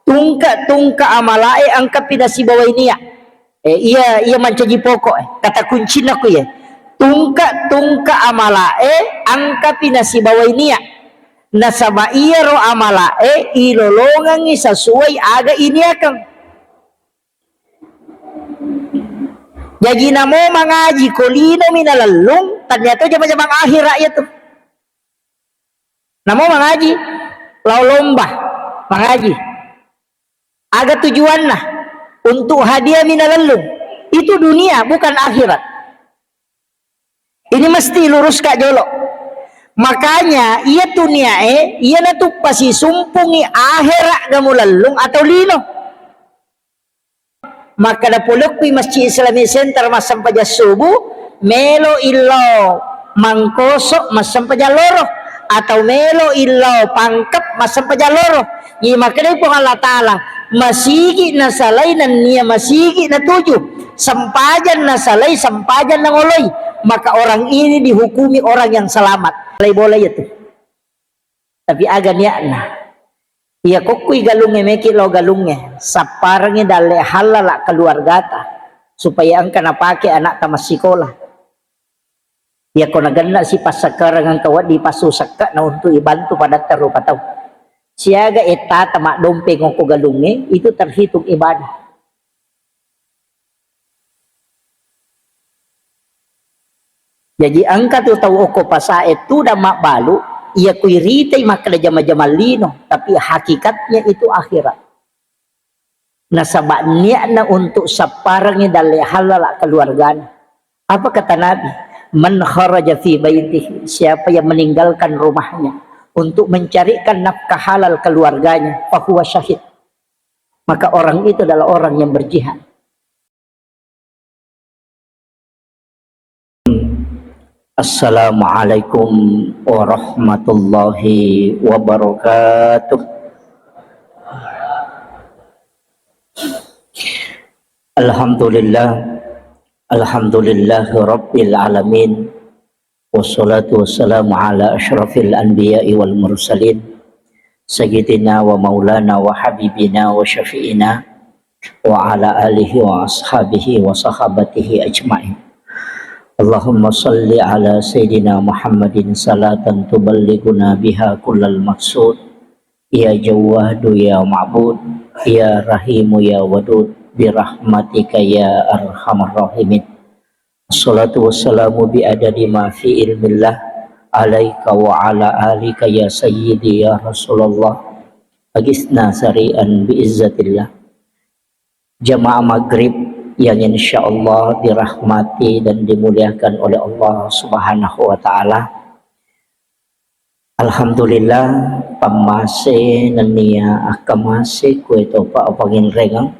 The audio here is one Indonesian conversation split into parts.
tungka amalae angka pinasibawai niya. Ia mencaji pokok kata kunci aku ya. Tungka amalae angka pinasibawai niya. Nasaba iya ro amalae ilolongan sesuai aga ini akan. Jadi namo mengaji kolino minalalung ternyata jama-jama akhir rakyat tuh. Namo mengaji lau lomba mengaji. Aga tujuan lah untuk hadiah minalalung. Itu dunia bukan akhirat. Ini mesti lurus kak jolo. Makanya ia dunia ia natu pasi sumpungi akhirat gamulalung atau lino. Maka da pulok pi Masjid Islami Center masam paja subuh melo illo mangkosok masam paja loro atau melo illo pangkep masam paja loro. Ni maka dia pun Allah Ta'ala masigi na salay nan niya masigi na tujuh sampajan na salay sampajan na ngoloy. Maka orang ini dihukumi orang yang selamat. Boleh itu. Tapi aga niya na. Iya kokui galungnya meki lo galungnya saparangnya dale halala keluarga ta supaya angka napake anak tamas sekolah. Iya ko naganda si pasakaran ang kawat di pasusaka na untuk ibantu pada terupa tau. Siaga eta tamak dompeng ko galungnya itu terhitung ibadah. Jadi angka tu tahu ko pasa itu damak balu ia kuiritai maka jama-jama lino tapi hakikatnya itu akhirat. Nasabak niatna untuk saparangnya dalai halal keluarganya. Apa kata Nabi? Man kharaja fi baitihi, siapa yang meninggalkan rumahnya untuk mencarikan nafkah halal keluarganya, fahuwa syahid. Maka orang itu adalah orang yang berjihad. Assalamualaikum warahmatullahi wabarakatuh. Alhamdulillah rabbil alamin. Wassalatu wassalamu ala asyrafil anbiya'i wal mursalin sayyidina wa maulana wa habibina wa syafi'ina wa ala alihi wa ashabihi wa sahabatihi ajma'in. Allahumma salli ala Sayyidina Muhammadin salatan tuballighuna biha kullal maqsud. Ya Jawwadu ya Ma'bud, ya Rahimu ya Wadud, birahmatika ya Arhamar Rahimin. Assalatu wassalamu bi'adadi ma fi ilmillah alaika wa ala alika ya Sayyidi ya Rasulullah. Agisna sari'an biizzatillah. Jamaah maghrib yang insyaallah dirahmati dan dimuliakan oleh Allah Subhanahu wa taala. Alhamdulillah pamase nania akamase kue topa apangin rengang.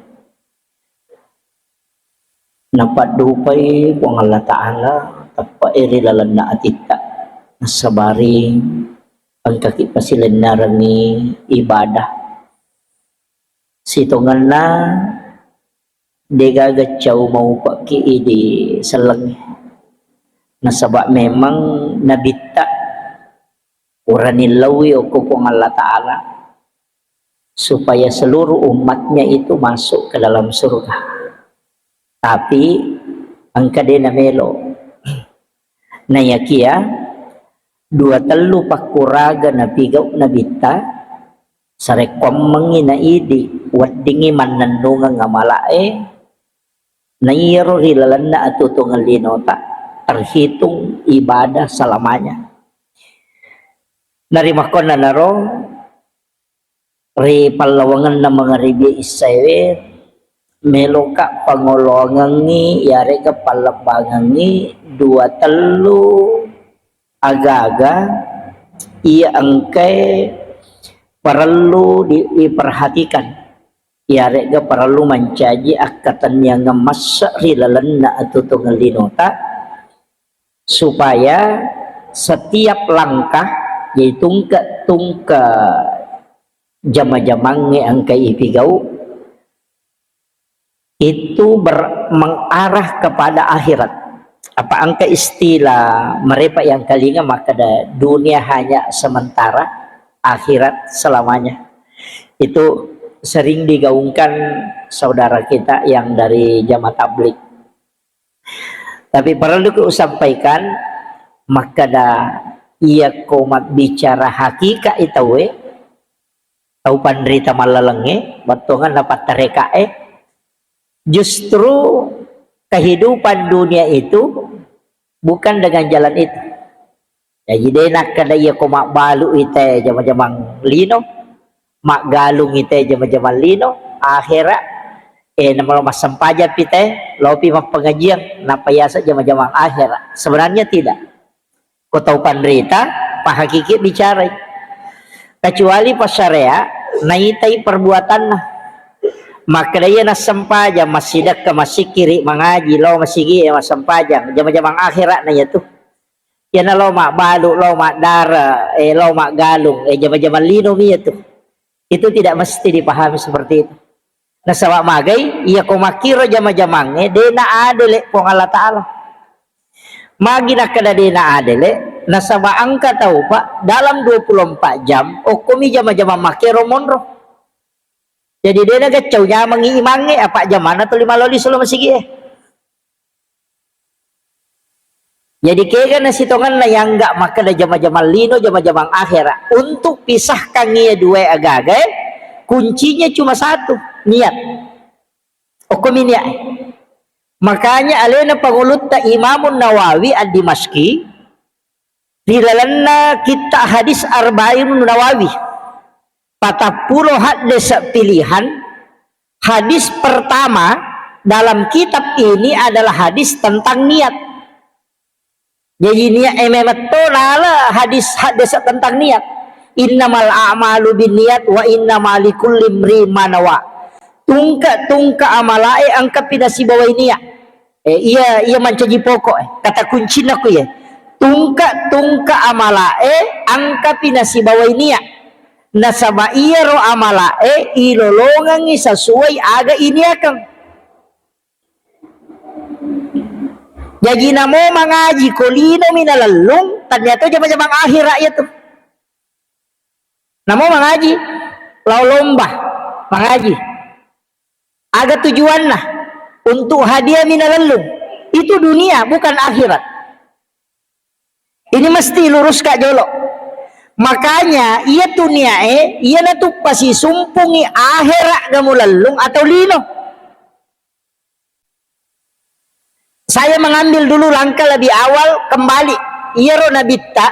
Napat dupai kung Allah taala tapa iri lalana atita nasabari ang kakipasilan narani ibadah. Sitongan na degagatsaw mau paki di selang nasabak memang nabita uranilawi o kupong Allah Ta'ala supaya seluruh umatnya itu masuk ke dalam surga. Tapi ang kadena melo nayakia dua telu pakuraga na pigaw nabita sarekom mangina idi wadingi manandungan nga malae nairo hilalan na atutungan linota terhitung ibadah selamanya. Narimakon na naro ri palawangan na mga ribi isaywe meloka pangolongan ni yare ka palabangan ni dua telu aga-aga iya angkay perlu diperhatikan. Yare ga perlu mencaji akatan yang ngemas rilalan na atutungan linota supaya setiap langkah yaitu tungka jama-jamangnya angkai ipigau itu mengarah kepada akhirat. Apa angka istilah mereka yang kalinya maka dunia hanya sementara, akhirat selamanya. Itu sering digaungkan saudara kita yang dari jamaah tabligh. Tapi perlu ku sampaikan, maka dah ia komat bicara hakikat itu tau pandrita malalenge batongan dapat tereka justru kehidupan dunia itu bukan dengan jalan itu. Jadi dia nak kada ia komat balu ite jama-jamang lino, mak galung ite jama-jamang lino, akhirat nama mas sampaja pite lopi mak pengajian napa yasa jama-jamang akhirat. Sebenarnya tidak. Kau tahu pandrita pak hakiki bicara kecuali pas syariah naitai perbuatan nah maka dia nak sampaja masih dak ke masih kiri mengaji lo masih gigi mas sampaja jama-jamang akhirat na itu ya na lo mak balu lo mak dara lo mak galung jama-jamang lino itu tidak mesti dipahami seperti itu. Nah sabab magai ia ko makiro jama-jamang de na adele pong Allah Ta'ala magi nak kada de na adele na sabab angka tahu pak dalam 24 jam okumi jama-jamang makiro monro jadi dia nak kacau jangan mengimangi apa zaman atau 5 loli selalu masih jadi kaya na sitongan na yang enggak maka dah jama-jamang lino jama-jamang akhirat untuk pisahkan ia dua agak kuncinya cuma satu niat okumi niat. Makanya alena pangulut ta Imamun Nawawi ad-Dimashqi di dalamnya kita hadis Arba'in Nawawi 40 hadis pilihan. Hadis pertama dalam kitab ini adalah hadis tentang niat. Jadi niat memeto nala hadis tentang niat. Innamal a'malu binniyat wa innamal likulli imrin ma nawa. Tungka amalae angka pinasi bawai niat. Ia mencaji pokok kata kunci aku ya. Tungka amalae angka pinasi bawai niat. Nasaba iya ro amalae ilolongan sesuai aga ini akan. Jadi namo mengaji kolino minalalung ternyata jama-jamang akhirat itu. Namo mengaji lau lomba mengaji. Aga tujuan lah untuk hadiah minalalung. Itu dunia bukan akhirat. Ini mesti lurus kak jolok. Makanya ia dunia ia natu pasti sumpungi akhirat kamu lalung atau lino. Saya mengambil dulu langkah lebih awal kembali. Ia ro nabitta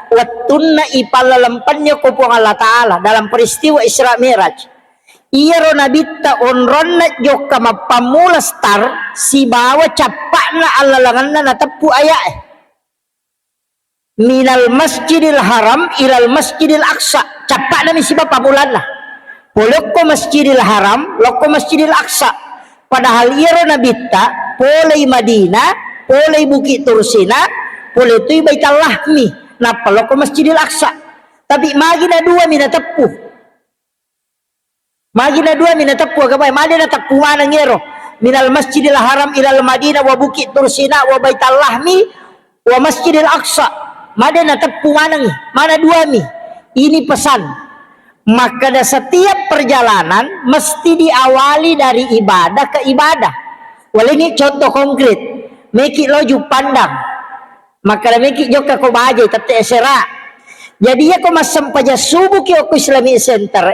wattunna ipala lempannya kupung Allah Ta'ala dalam peristiwa Isra Miraj. Ia ro nabitta onronna joka mapamula star si bawa capakna alalanganna natapu ayat. Minal masjidil haram ilal masjidil aqsa capak nami si bapak bulan lah poloko masjidil haram loko masjidil aqsa padahal iro nabita polei Madinah polei Bukit Tursina polei tu Baitul Lahmi napa loko masjidil aqsa tapi magina dua mina tepu agak magina tepu mana ngero minal masjidil haram ilal Madinah wa Bukit Tursina wa Baitul Lahmi wa masjidil aqsa. Mana tepu mana dua mi. Ini pesan. Maka dah setiap perjalanan mesti diawali dari ibadah ke ibadah. Walau ini contoh konkret. Meki loju pandang. Maka dah meki joka ko baje tete esera. Jadi ya ko masam paja subuh ki ko Islamic Center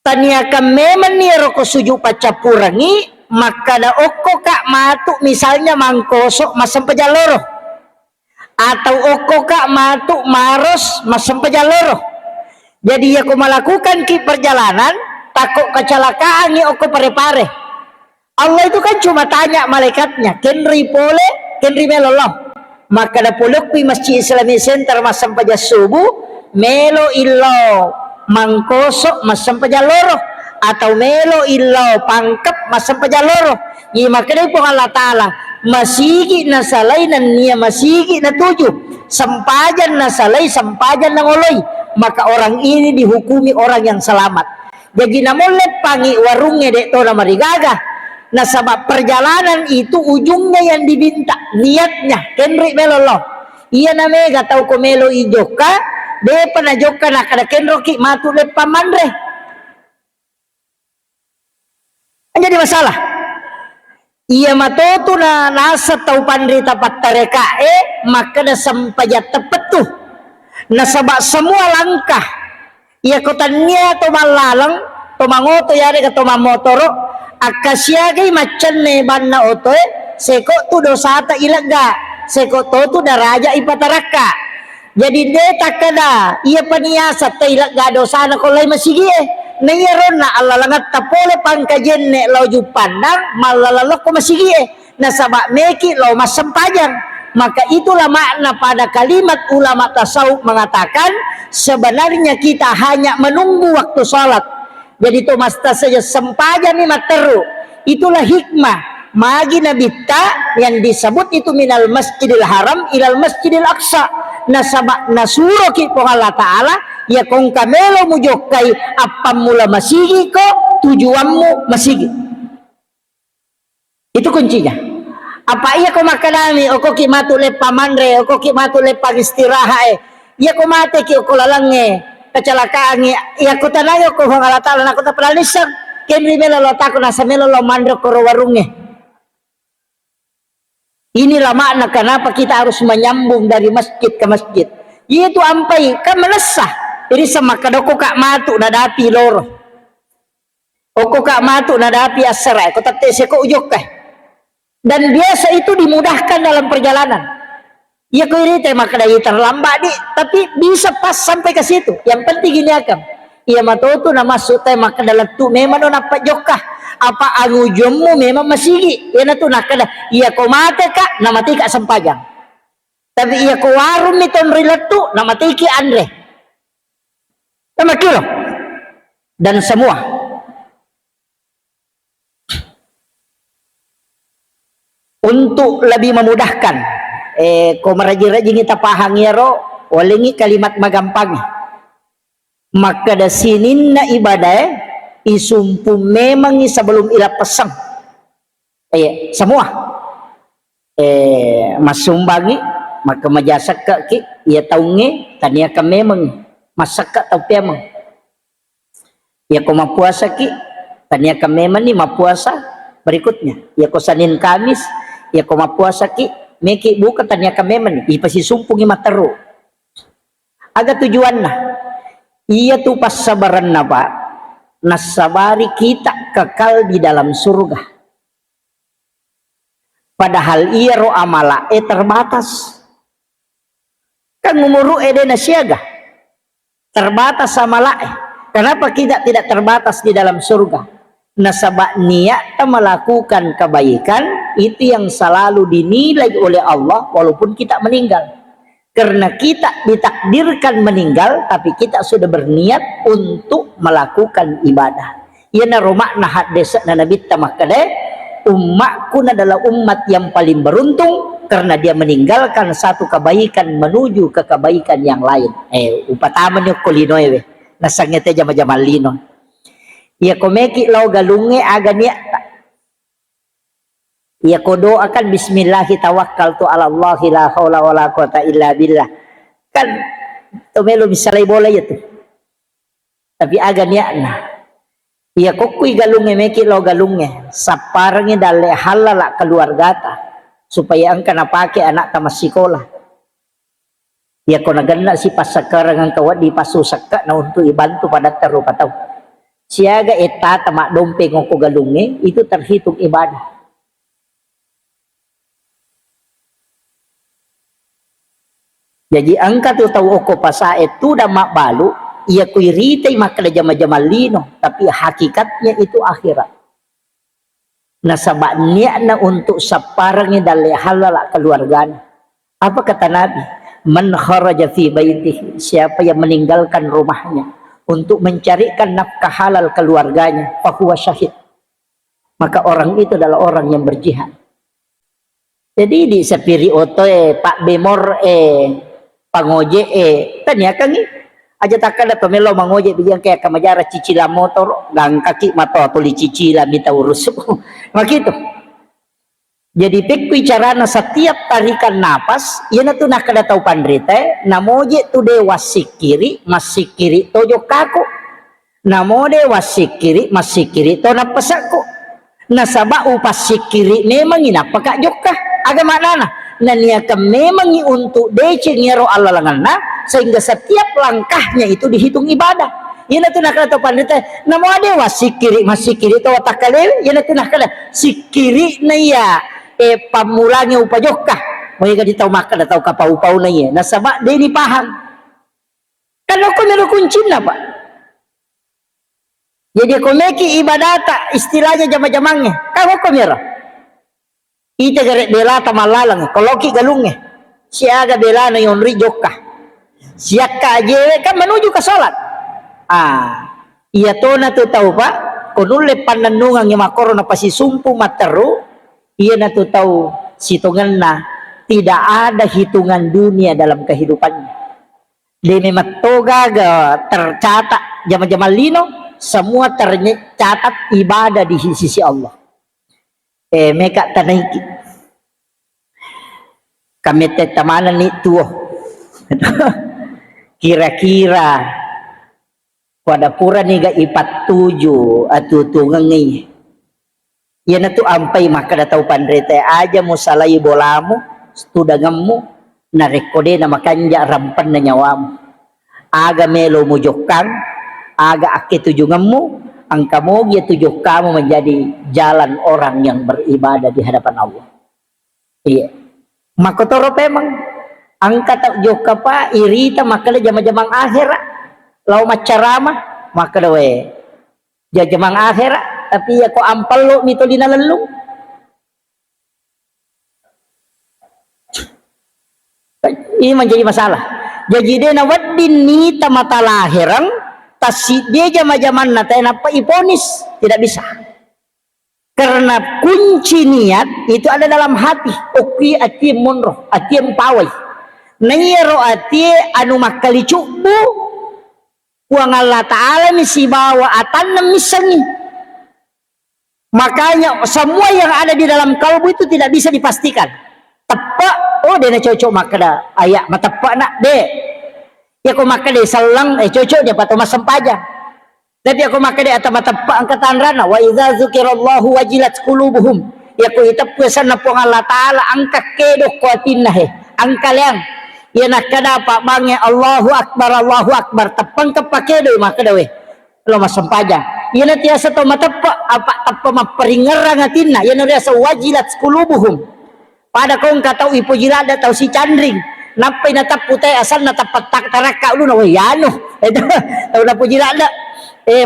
taniakan memang ni roko suju pacapurangi maka dah oko kak matuk misalnya mangkosok masam paja loro. Atau oko kak matuk maros masam pejaloro. Jadi aku melakukan ki perjalanan takut kecelakaan ni oko pare-pare. Allah itu kan cuma tanya malaikatnya kenri pole kenri meloloh. Maka da polok pi Masjid Islamic Center masam peja subuh melo illo mangkosok masam pejaloro atau melo illo pangkep masam pejaloro. Ni maka dia pun Allah Ta'ala masigi na salay nan niya masigi na tujuh sampajan na salay sampajan na ngoloy maka orang ini dihukumi orang yang selamat. Jadi namulet pangi warungnya dek to na marigaga na sabab perjalanan itu ujungnya yang diminta niatnya kenri melolo iya na mega tau ko melo ijoka de panajoka na kada kenro ki matu le pamandre jadi masalah. Ia matoto na nasa tau pandrita patareka maka na sampayat tepat tuh nasaba semua langkah ia kotanya to malalang to mangoto yari ka to mamotoro akasyagay machan ne banna otoy seko tu dosata ilaga seko to tu daraja ipataraka jadi dia takada ia paniasa ta ilaga dosana kolay masigi nayaron na alalangat tapole pangkajen ne loju pandang malalalok ko masigi nasaba meki lo masampajang. Maka itulah makna pada kalimat ulama tasawuf mengatakan sebenarnya kita hanya menunggu waktu sholat. Jadi itu masta saja sempajan ni materu. Itulah hikmah magi Nabi ta yang disebut itu minal masjidil haram ilal masjidil aqsa. Nasaba nasuro ki po Allah Ta'ala ya kong kamelo mujokai apa mula masigi ko tujuanmu masigi. Itu kuncinya. Apa iya ko makanami o ko ki matule pamanre o ko ki matule pagistiraha iya ko mate ki ko lalange kecelakaan iya ko tanayo ko hong Allah Ta'ala nako ta pralisang kenri melo lota ko nasa melo lo mandro ko warunge. Inilah makna kenapa kita harus menyambung dari masjid ke masjid. Itu ampai kan melesah. Jadi sama kadoko kak matu nadapi loro. Oko kak matu nadapi asrai. Ko tate seko ujok kah. Dan biasa itu dimudahkan dalam perjalanan. Ya ko ini tema kadai terlambat di, tapi bisa pas sampai ke situ. Yang penting gini akan. Ia matoto na masuk tema kadalat tu memang do napat jokah. Apa anu jommu memang masigi ya na tu nakada ia ko mate kak na mati kak sampajang tapi ia ko warum ni ton rilatu na mati ki andre sama kilo dan semua untuk lebih memudahkan ko meraji-raji kita pahang ya ro walingi kalimat magampang maka da sinin na ibadah isumpu memang sebelum ila pesang semua masumbagi maka majasak ki ia taunge tania ka memang masak tau pemang ia ko mapuasa ki tania ka memang ni mapuasa berikutnya ia ko Senin Kamis ia ko mapuasa ki meki buka tania ka memang ni pasti sumpungi materu aga tujuan nah ia tu pas sabaran na Pak nasabari kita kekal di dalam surga padahal ia ro amala terbatas kan umuru edena siaga terbatas amala kenapa kita tidak terbatas di dalam surga nasabak niat melakukan kebaikan itu yang selalu dinilai oleh Allah walaupun kita meninggal karena kita ditakdirkan meninggal tapi kita sudah berniat untuk melakukan ibadah. Ia na makna hadis na Nabi tamakade umatku adalah umat yang paling beruntung karena dia meninggalkan satu kebaikan menuju ke kebaikan yang lain. Upataman yung kulinoy nasangete jama-jama lino. Ia komeki lau galunge aga niya ia kodo akan bismillahi tawakkaltu ala Allah la haula wala quwata illa billah kan to melo misalai bola ya tuh tapi agaknya nah ia kokui galunge meki lo galunge saparnya dale halala keluarga ta supaya angka napake anak ta masikolah ia ko naganda si pasakarangan kawat di pasusaka na untuk ibantu pada taru patau siaga eta tamak dompeng ko galunge itu terhitung ibadah. Jadi angka tu tahu oko pasa itu dah mak balu ia kuirite makna jama-jama lino tapi hakikatnya itu akhirat nasabak niatna untuk saparangnya dari halal keluarganya apa kata Nabi man kharaja fi baitihi siapa yang meninggalkan rumahnya untuk mencarikan nafkah halal keluarganya fahuwa syahid maka orang itu adalah orang yang berjihad jadi di sepiri oto Pak Bemor pangoje tanya kangi aja takkan atau melo mangoje bilang kayak kamajara cicila motor gang kaki mato atau cicila minta urus begitu jadi pekui carana setiap tarikan napas ia tu nak kada tahu pandrite namoje tu dewa sikiri masih kiri tojo kaku namode wasikiri masih kiri to napasako Nasaba upas sikiri memang inapaka jokka agama nana naniaka memang untuk dece ngero Allah langana sehingga setiap langkahnya itu dihitung ibadah. Yana tu nak kata pandita namo ada wasikiri masikiri to watakale yana tu nak kata sikiri na ya pamulanya upajokka mereka ditau makan atau kapau-pau na ya nasaba dia ni paham kalau ko meron kunci na pak jadi ko meki ibadah tak istilahnya jama-jamangnya kalau ko meron ite gare bela tamalalang kalau ki galungnya siaga bela na yon ri jokka siaka aje kan menuju ke salat iya to na to tahu pak kunule pananungan yang makoro na pasisumpu materu iya na to tahu situngan na tidak ada hitungan dunia dalam kehidupannya demi matoga tercatat jama-jama lino semua tercatat ibadah di sisi Allah meka tanaiki kami tetamanan itu kira-kira pada pura niga 47 atau tungangi ya na tu ampai maka datau pandrete aja mo salai bolamu studangamu na rekode na makanja rampan na nyawamu aga melo mo jokang aga ake tujunganmu ang kamu ya tujuh kamu menjadi jalan orang yang beribadah di hadapan Allah iya makotoro pemang ang kata joka pa irita makala jama-jamang akhirat lau macarama maka dawe jajamang akhirat tapi ya ko ampal lo mito dinalelung ini menjadi masalah jadi dia nawaddin ni tamata lahirang tasi dia jama-jaman na tayo napa iponis tidak bisa karena kunci niat itu ada dalam hati uki ati monro ati empawai nayero ati anu makali cubu Kuang Allah Ta'ala misi bawa atan misalnya makanya semua yang ada di dalam kalbu itu tidak bisa dipastikan tepak dia nak cocok makada ayak matepak nak dek ya aku makada selang cocok dia patut masam pajang tapi aku makada atau matepak angkatan rana wa idza zukirallahu wajilat qulubuhum ya aku itap pesan na Allah Ta'ala angka kedok kuatinah angka yang ya nak kada pak bangnya Allahu Akbar tepang kepake do maka dawe lo masam pajang ya nanti asa to matepak apa tapa maperingerang atinna ya nanti asa wajilat qulubuhum pada kau kata ipo jilada tau si candring nampai natap putai asal natap tak taraka lu na wayano itu tau na pujilada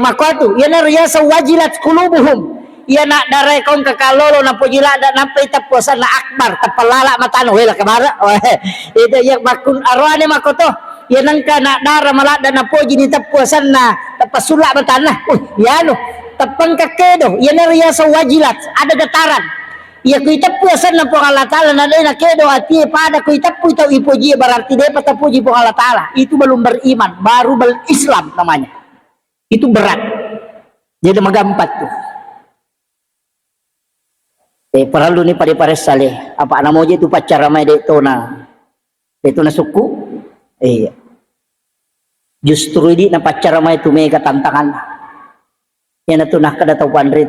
makotu ya nanti asa wajilat qulubuhum iya nak darai kong kakalolo na pujilada nampai tapuasan na akbar tapalala matano wala kabara itu yang bakun arwane makoto ya nangka nak dara malada na puji ni tapuasan na tapasula matana yano tapang kakedo ya na riasa wajilat ada dataran ya ku tapuasan na po Allah Taala na dai na kedo ati pada ku tapu tau ipuji berarti dia patapuji po Allah Taala itu belum beriman baru berislam namanya itu berat jadi magampat tuh perlu ni pada saleh apa nama je tu pacara mai de na suku justru ini na pacara mai tu mega tantangan ya na tu nak kada tau pandri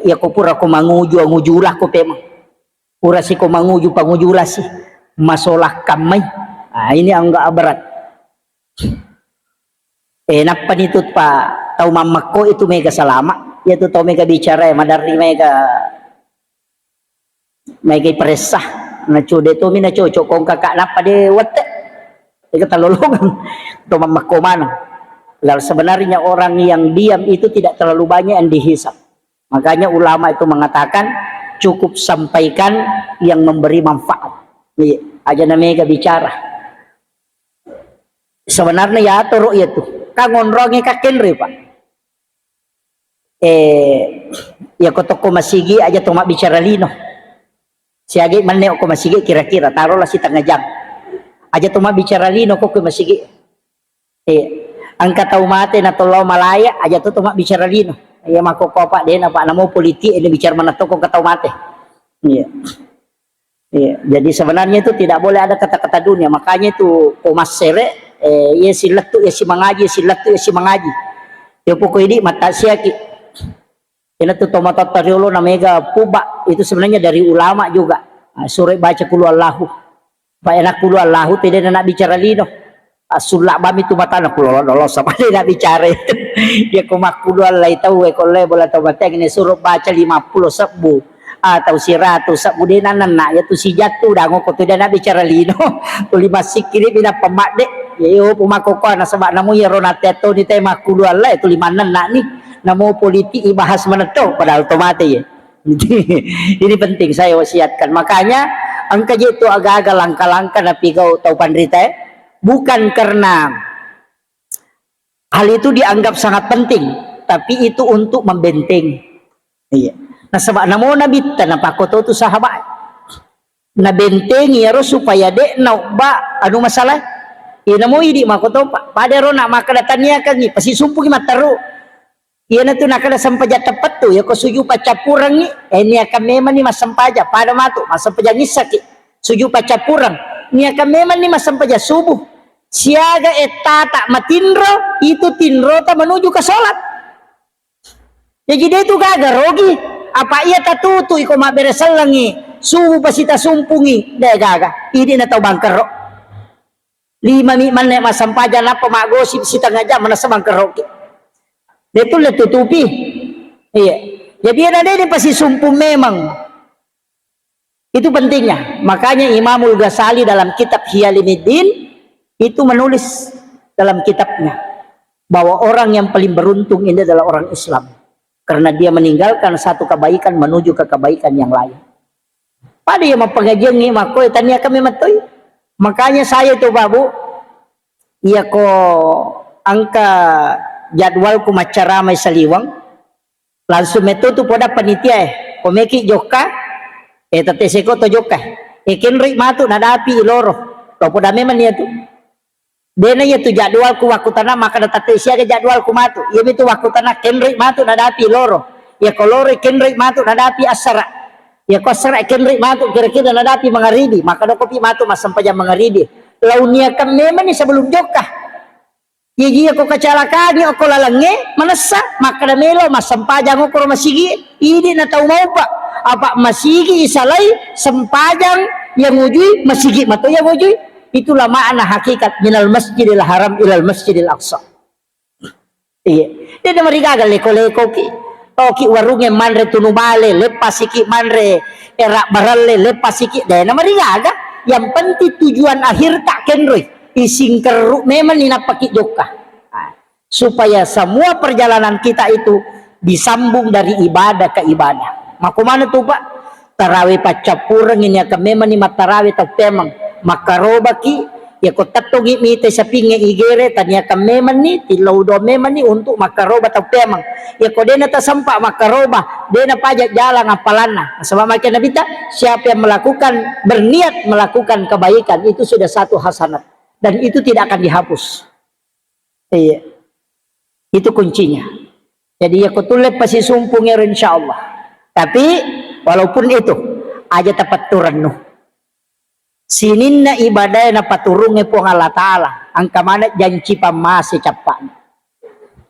ya ko pura ko mangujulah ko pema pura si ko manguju pangujulah si masolah kamay ini angga berat napa nitut pa tau mamako itu mega salama ya tu tau mega bicara madari mega presah na cude to mina cocok kong kakak napa de wate kata lolongan to mamako mana lalu sebenarnya orang yang diam itu tidak terlalu banyak yang dihisap makanya ulama itu mengatakan cukup sampaikan yang memberi manfaat aja namanya bicara sebenarnya ya turu itu kangonrongi kakenri pak ya kotoko masigi aja toma bicara lino siagi mana aku masigi kira-kira taruhlah si tengah jam aja toma bicara lino kok masigi angka tau mate na tolo malaya aja tu toma bicara lino ya mako kopak dia apa namo politik ini bicara mana toko ketau mate jadi sebenarnya itu tidak boleh ada kata-kata dunia makanya itu komas sere ya silat tu ya si mengaji silat tu ya si mengaji ya pokok ini mata siaki Ini tuh tomatot tariolo namanya puba, itu sebenarnya dari ulama juga. Sore baca kulu Allahu. Pak enak kulu Allahu tidak nak bicara lino. Sulak bami tu mata nak kulu Allah sama dia nak bicara. Dia kumak kulu Allah itu kalau bola tomateng ini suruh baca 50 sebu atau 100 sebu dia nak ya tu si jatuh dah ngoko tu dia nak bicara lino. Tu 5 sikit bina pemak dek. Yo pemakoko na sebab namu ya ronateto ni tema kulu Allah itu 5 nak ni. Namo politik ibahas menetok padahal otomatis ya. Ini penting saya wasiatkan. Makanya angka itu agak-agak langkah-langkah tapi kau tahu pandrita bukan karena hal itu dianggap sangat penting, tapi itu untuk membenteng. Iya. Nah sebab namo nabi tanpa kau tahu tu sahabat. Na bentengi harus supaya dek ba anu masalah. Namo idi makoto pada rona maka datanya kan ni pasti sumpu mataru. Iya tu nak ada sampaja tepat tu ya ko suju pacapurang ni ni akan memang ni mas sampaja pada matu mas sampaja nisaki suju pacapurang ni akan memang ni mas sampaja subuh siaga etata matinro itu tinro ta menuju ke salat ya jadi itu gagal rogi apa ia tatutu iko maberesal langi subuh pasita sumpungi dah gagal ini na tau bangker 5 menit mas sampaja napa magosip sita ngajak mana sabangker rogi dia tu le tutupi. Iya. Jadi ada ini pasti sumpu memang. Itu pentingnya. Makanya Imamul Ghazali dalam kitab Hiyalimiddin itu menulis dalam kitabnya bahwa orang yang paling beruntung ini adalah orang Islam. Karena dia meninggalkan satu kebaikan menuju ke kebaikan yang lain. Pada yang mempengajian ni mako tanya kami matoi. Makanya saya itu babu iya ko angka jadwalku macara mai saliwang langsung metu tu poda panitia komeki joka tate seko to joka kenri matu nadapi iloro to poda memang dia tu dena ya tu jadwalku waktu tanah maka tate siaga jadwalku matu ya itu waktu tanah kenri matu nadapi iloro ya kolore kenri matu nadapi asara ya ko asara kenri matu kira-kira nadapi mangaribi maka do kopi matu mas sampai jam mangaribi launia kan memang ni sebelum joka Yegi ako kacalakaan niyo ako lalange manasa makadamelo masampajang ako masigi ini na tau mau pa apa masigi isalay sampajang yang ujui masigi mato yang ujui itulah makna hakikat minal masjidil haram ilal masjidil aqsa iya dia marigagal leko-leko ki toki warunge manre tunubale lepasiki manre erak baralle lepasiki deh na marigaga yang penting tujuan akhir tak kenroy ising keruk memang ninapakit joka supaya semua perjalanan kita itu disambung dari ibadah ke ibadah. Makumana tuh Pak? Tarawih pacapurang ini akan memang ni matarawih tak temang makarobaki ya ko tatugi mite sa pinge igere tanya akan memang ni tilaw do memang ni untuk makaroba tak temang ya ko dena ta sampa makaroba dena pajak jalan apalana sebab makin nabi siapa yang melakukan berniat melakukan kebaikan itu sudah satu hasanat dan itu tidak akan dihapus. Iya. Itu kuncinya. Jadi ya kutulip pasti sumpungnya insyaallah. Tapi walaupun itu aja tepat turun noh. Sinin na ibadah na paturunge po Allah Ta'ala. Ang kamana janji pamasi capan.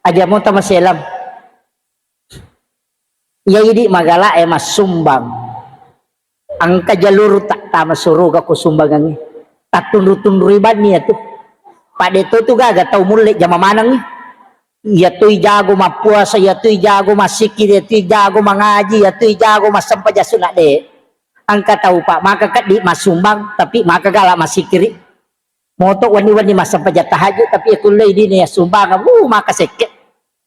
Aja mo tamaselam. Ya idi magala mas sumbang. Ang kajalur tak tama suruga ko sumbangangi. Tatun-tun riban niya tu. Pada itu tu gaga tau mulai jama manang ni. Ya tu jago mapuasa, ya tu jago masikir, ya tu jago mengaji, ya tu jago masampaja sunat de. Angka tahu Pak, maka kat di masumbang tapi maka galak masikiri. Moto wani-wani masampaja tahajud tapi aku lay di ni sumbang, maka sekit.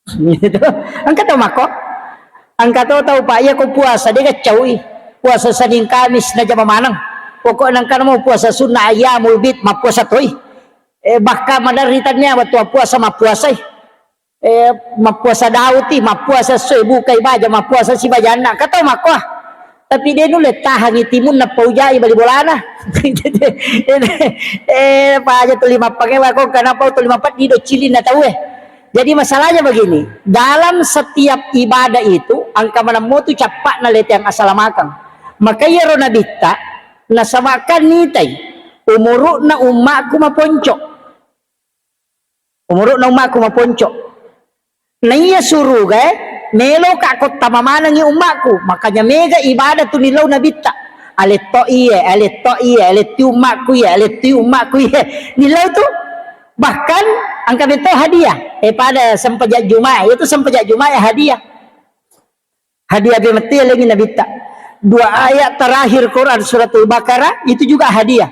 Gitu. Angka tahu mako. Angka tahu Pak, ya ko puasa dia kacawi. Puasa Senin Kamis na jama manang. Pokok nang kan mau puasa sunnah ayamul bid mapuasa toy. Bahkan madaritannya waktu puasa mapuasa. Mapuasa dauti, mapuasa soy bukai baja, mapuasa si bajana. Kata mako. Tapi dia nulis tahan itimun na paujai bali bolana. Pak aja tu 5 pakai wako kenapa tu 54 di do cilin na tahu Jadi masalahnya begini, dalam setiap ibadah itu angka mana mau tu capak na lete yang asalamakang. Maka ya rona bitta nasamakan nitai umuruk na umakku maponcok umuruk na umakku maponcok na iya suruh melo ka ako tamamanang yung umakku, makanya mega ibadah tu nilaw na bita. Alit to alit tu umakku nilaw tu. Bahkan ang kami tu hadiah. Pada sempajak Jumat, itu sempajak Jumat ya hadiah. Hadiah bimati lagi na bita. 2 ayat terakhir Quran suratul Baqarah itu juga hadiah.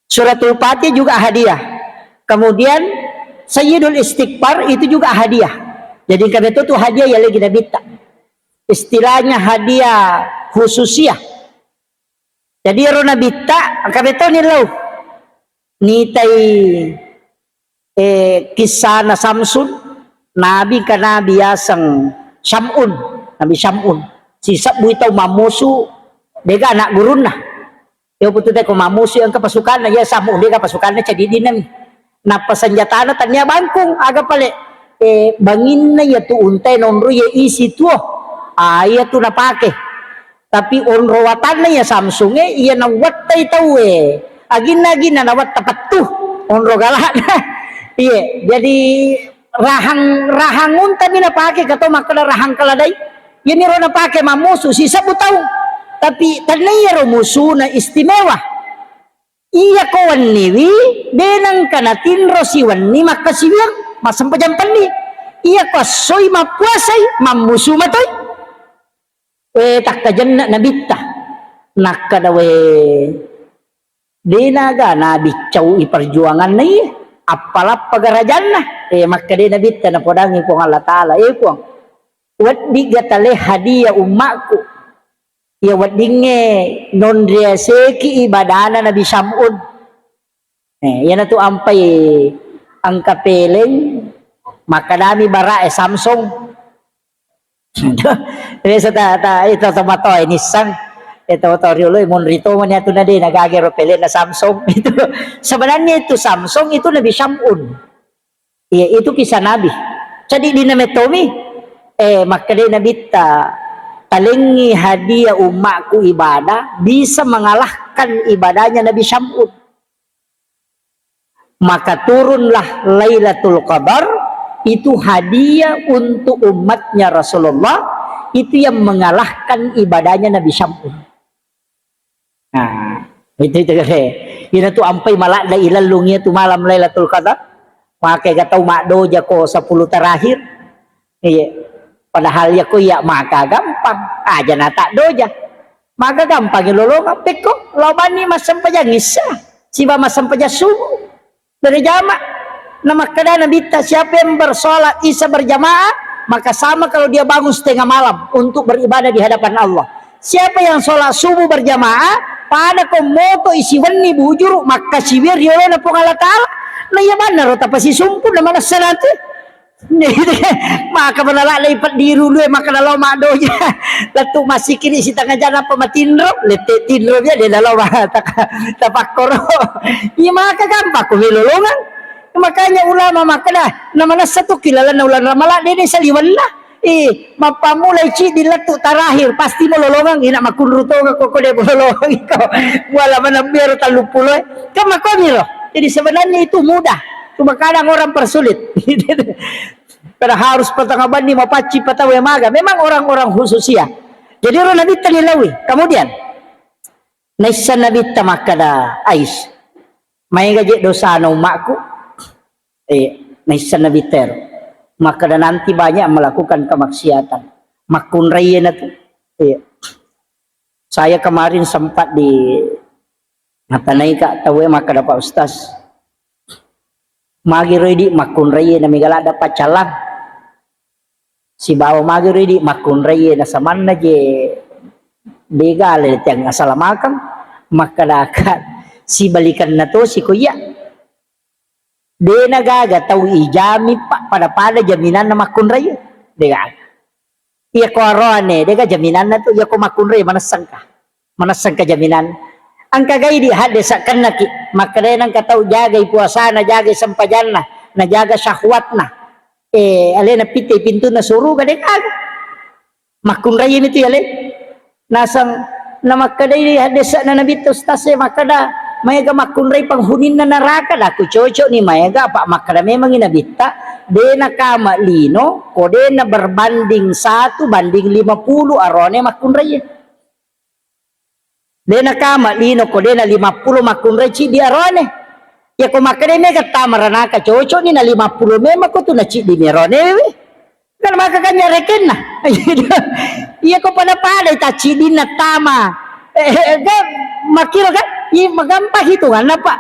Suratul Fatih juga hadiah. Kemudian Sayyidul Istighfar itu juga hadiah. Jadi kami itu hadiah yang lagi nabita. Istilahnya hadiah khususiah. Jadi ro nabita kami itu nilaw. Nitai kisah na Samsun, nabi ka nabi yasang Syamun, nabi Syamun. Sisa buitaw mamusu, dega anak gurun na. Yo puto tayo mamusu ang kapasukan na ya Samun, dega pasukan na jadi dinam. Napasanjata na tanya bangkong aga pale bangin na ya tu untay nonro ya isi tuo ya tu napake tapi onro watan na ya Samsung iya na watay tau agin na nawat tapat tu onro galak iya jadi rahangun tami napake kato makala rahang kaladay yan niro napake mamusu sisa butaw tapi tanay ro musu na istimewa. Iya ko waniwi denang kanatin rosiwan ni makasiwang masampajampan ni iya ko soy mapuasay mamusu matoy taktajan na nabita nakadawe dinaga nabitsaw iperjuangan na iya apalap pagarajan na makade nabita na podangi ko nga latala ko wat di gatale hadiah umakku ya wadinge non dia seki ibadana Nabi Samud. Yan na to ampay ang kapeleng makadami bara Samsung. Ito tomato Nissan. Ito riuloy monrito man yato na din nagagero pele na Samsung. Ito sebenarnya itu Samsung itu Nabi Samud. Iya itu kisah Nabi. Jadi di nametomi makade nabita talingi hadiah umatku ibadah bisa mengalahkan ibadahnya Nabi Samud. Maka turunlah Lailatul Qadar itu hadiah untuk umatnya Rasulullah itu yang mengalahkan ibadahnya Nabi Samud. Nah, itu yun tu ampay malak na ilalungnya tu malam Lailatul Qadar. Maka gatau makdo jako 10 terakhir. Iya. Padahal ya ko ya maka gampang aja nata doja maka gampang ilolong peko lawan ni masampaja ngisa siba masampaja subuh berjamaah nama kada nabita siapa yang bersolat isya berjamaah maka sama kalau dia bangun setengah malam untuk beribadah di hadapan Allah. Siapa yang sholat subuh berjamaah pada komoto isi wani bujur maka sibir yolo na pong Allah Ta'ala na yaman na rota pa si sumpu na manasa natin. Maka menalak lipat diru lu maka dalam makdo nya letuk masih kini si tengah jana pematinro letek tinro dia dia dalam tapakor iya maka gampang ko milolongan makanya ulama maka dah namanya satu kilala na ulan ramalak dia saliwan lah mapamulay ci di letuk terakhir pasti mololongan ina makunruto ko dia mololongan ikaw wala man ang biro talupuloy kama ko nilo jadi sebenarnya itu mudah. Cuma kadang orang persulit. Pada harus pertengahan ni mapaci patawe maga. Memang orang-orang khususia. Jadi orang Nabi tanilawi. Kemudian naisa Nabi tamakada ais. May gaji dosa na umakku. Naisa Nabi ter. Maka nanti banyak melakukan kemaksiatan. Makunraya na to. Saya kemarin sempat di natanay ka tawe maka dapat ustaz. Magi redi makun reye na migala dapat calang si bawa magi redi makun reye na saman na je begal yang asalamakang makadakat si balikan na to si kuya de nagaga tau ijami pada jaminan na makun reye dega iya ko arone dega jaminan na to iya ko makun reye manasang ka jaminan ang kagay di hades sa kanaki makarenang katau jagay puasa na jagay sampajan na jaga syahwat na alena piti pintu na suru gadek aga makunrayin itu yale nasang na makaday di hades na nabitos tase makada mayaga makunray panghunin na naraka aku cocok ni mayaga apa makada memang inabita dena kama lino kode na berbanding 1:50 arone makunray dena kama lino kode na 50 makunray ci di arone ya ko makade mega tamaranaka cocok ni na 50 memang ko tu na ci di arone kan makakanya reken na iya ko pada ta ci di na tama makiro kan magampang hitungan apa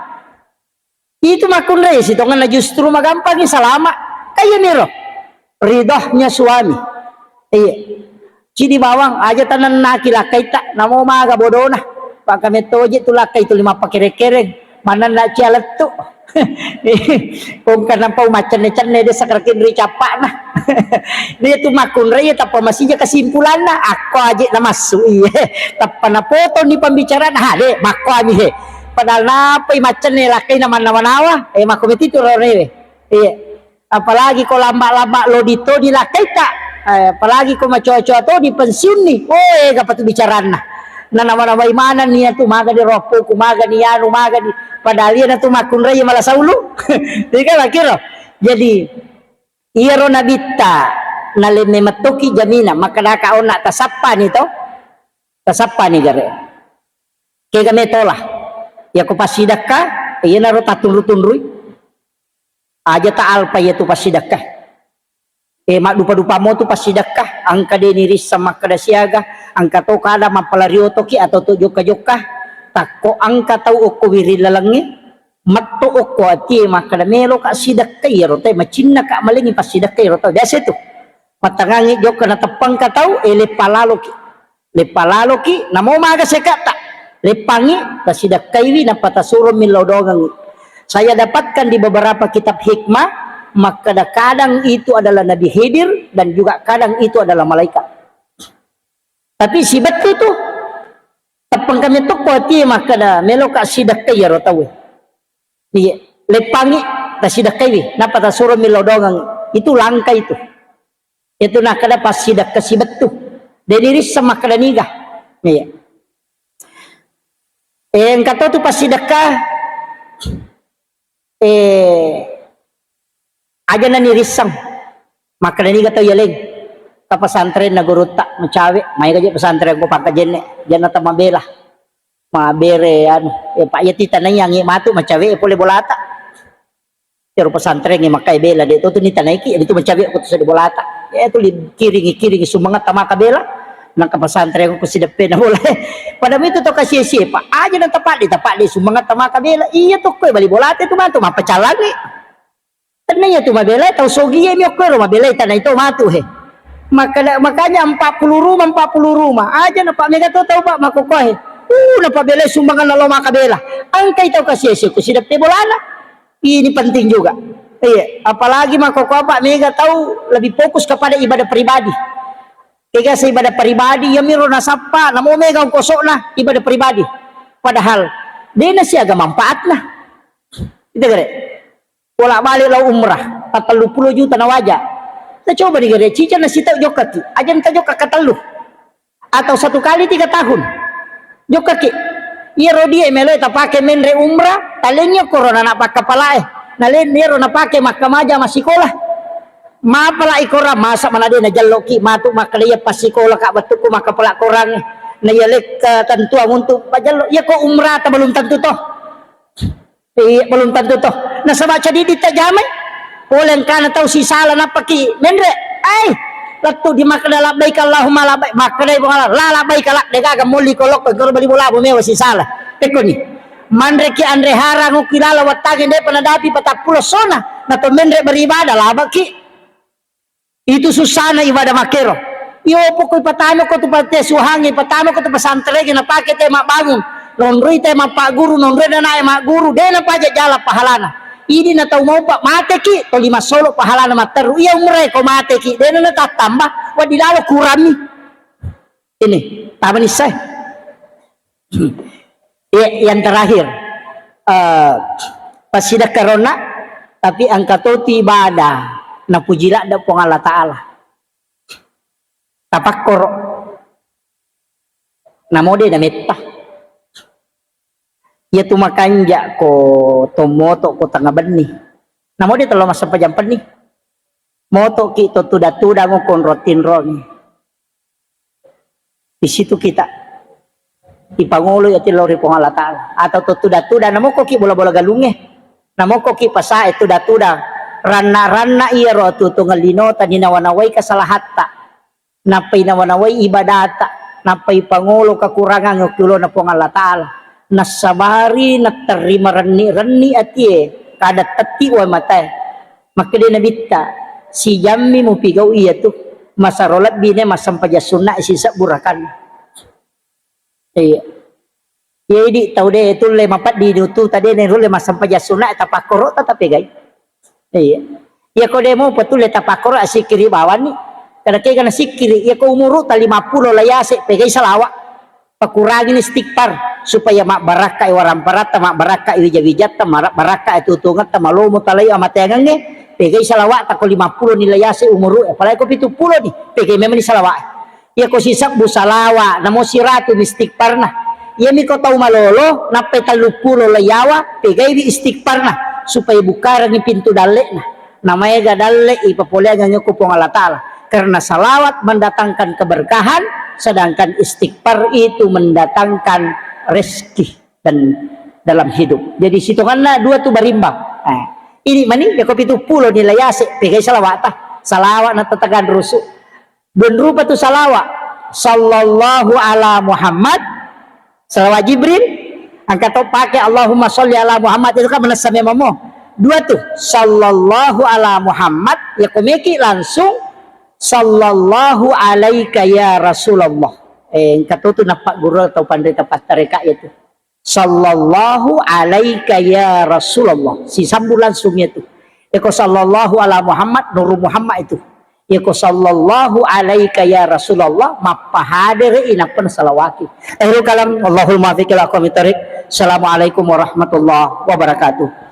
itu makunray hitungan na justru magampang salama kayo niro ridhohnya suami cidi bawang aja tanan nakilakay ta namo maga bodona pag kami toje tulakay tu 5 pakere-kereng mana na cialet tu kung kanang pa umacan-can de sa karakin ri capa na dia tu makunray tapa masih kesimpulan na ako aja na masuk tapa na foto ni pembicaraan de mako ami he padahal napay macan ni lakay naman nawa makomiti tu rore apalagi ko lamba-lamba lo dito di lakay ta apalagi ko macoco to di pensiun ni kapat bicaraan na nama-nama imanan niya tumaga di ropo kumaga ni yan umaga di padahal yan na tumakunray malah saulu di ka lakiro jadi iro nabita nalime matuki jamina makadakaon na tasapa nito tasapa ni gare kaya kami tola ya ko pasidak ka iya naro tatunru-tunruy aja taal pa itu pasidak ka mak dupa-dupa mo tu pasidak angka deniris sama kada siaga angka to kada mapalario to ki atau to joka-joka takko angka tau okko wiri lalangi matto okko ati makada melo ka sidak kay rote macinna ka malingi pasidak kay rote biasa tu matangangi joka na tepang ka tau lepalalo ki namo maga sekata lepangi pasidak kay wi napatasuro min lodogang saya dapatkan di beberapa kitab hikmah maka kadang itu adalah Nabi Khidir dan juga kadang itu adalah malaikat. Tapi si betul tu tapang kami tu kuati maka dah meloka sidak kaya rotawe. Iya, lepangi ta sidak kaya. Napa ta suruh milodongang itu langka itu. Itu nak kada pas sidak ke si betul. Deniris sama kada niga. Iya. Yang kata tu pas sidakah aja na nirisang maka nani gato yaling ta pesantren na guruta macawe may gaji pesantren ko pakajen jan na mabela mabere pak yati tanay yang matu macawe pole bolata pero pesantren ngi makai bela de to ni tanay ki itu macawe ko sa bolata itu kiringi sumangat tama kabela nang pesantren ko sidepe na bola pada itu to kasi siapa aja na tapat di sumangat tama kabela iya to ko bali bolata itu matu mapacalangi tanaya tu mabelai tau sogi ya mi okero mabelai tanah itu matu he makanya 40 rumah aja na pak mega tau pak makokohe na pak belai sumbangan na loma kabela angkai tau kasih ku sidap te bolana ini penting juga iya apalagi makoko pak mega tahu lebih fokus kepada ibadah pribadi kaya sa ibadah pribadi ya miro na sapa namo mega ang kosok na ibadah pribadi padahal dia na siya manfaat na itu gare bolak balik lah umrah 40 juta na wajah kita coba digere cica na sita jokaki aja nta joka katalu atau 1 kali 3 tahun jokaki iya rodi emelo ta pake menre umrah talenya corona na pak kepala nalen nero na pake makamaja masikolah mapala ikora masa manade na jalloki matu makalaya pasikolah ka batuku makapala korang na yalek tentu untuk pajallo ya ko umrah ta belum tentu toh belum tentu toh nasa baca di tajamay ulang kana tahu si salah napaki menre ay latu di makna labbaik Allahumma labbaik makna ibang labbaik kalak dega muli kolok ko bali bola bo mewa si salah tekoni manre ki andre harang kilala watagin de panadapi patapulo sona na to menre beribadah labaki itu susana ibadah makero iyo pokoy patano ko to pate suhangi patano ko to pasantre na paket te mabangun nonri te pak guru nonri na mak guru de na paja jala pahalana ini na tau mau pak mate ki to 5 solo pahalana materu iya umre ko mate ki de na tatambah wadilalo kurami ini tabani saya yang terakhir pasidak corona tapi angka toti ibadah na pujila da pong Allah Ta'ala tapakkor namode na metta Ya tu makanja ko tomoto ko tanga benih. Namo dia telo masa pajam nih. Moto kita tuda-tuda mo kon rotin ron. Di situ kita ipangulo ya tilori Allah Ta'ala. Atau tuda-tuda namo ko ki bola-bola galunge. Namo ko ki pasae tuda-tuda. Ranna-ranna iya ro tu ngalinota ni nawanaway kasalahatta. Napay nawanaway ibadata. Napay pangulo kakurangan ng kulo na pong Allah Ta'ala. Nasabari natarima ranni ati kada tati wa matay. Makede nabita. Si jammi mo pigaw iya tu masarolat bine masampaja sunna sisa burakan. Iya. Jadi tahu deh itu le mapat di tu tadi ne rule masampaja sunna tapakoro tapi gay. Iya. Ya ko demo patul le tapakoro asikiri bawan ni. Kada kay kana sikiri ya ko umuru ta 50 layase pegay salawa. Pakurangin istighfar supaya mak baraka iwaram parata mak baraka iwijat mak baraka itu tungat tamalomo talay amatengan ni. Pegay salawat ako 50 nila yase umuru apalagi ko 70 ni pegay memang ni salawat ya ko sisak bu salawa namo siratu istighfar na ya mi ko tau malolo napay 30 layawa pegay di istighfar na supaya bukaran ni pintu dale na namanya gadale ipapulian nyo ko pong Allah Ta'ala karena salawat mendatangkan keberkahan sedangkan istighfar itu mendatangkan rezeki dan dalam hidup jadi situ kan dua tu berimbang ini mani ya kopi tu pulo nilai yase pegay salawat na tatagan rusu dan rupa tu salawat sallallahu ala Muhammad salawat Jibril angkat tu pakai Allahumma sholli ala Muhammad itu kan menasami mamo dua tu sallallahu ala Muhammad ya komeki langsung sallallahu alaika ya Rasulullah angkat tu napak guru atau pandai tepat tareka itu sallallahu alaika ya Rasulullah si sambung langsung itu eko sallallahu ala Muhammad nuru Muhammad itu eko sallallahu alaika ya Rasulullah mapahadir inapan salawati kalam Allahul muwaffiq ila aqwamit thoriq. Assalamualaikum warahmatullahi wabarakatuh.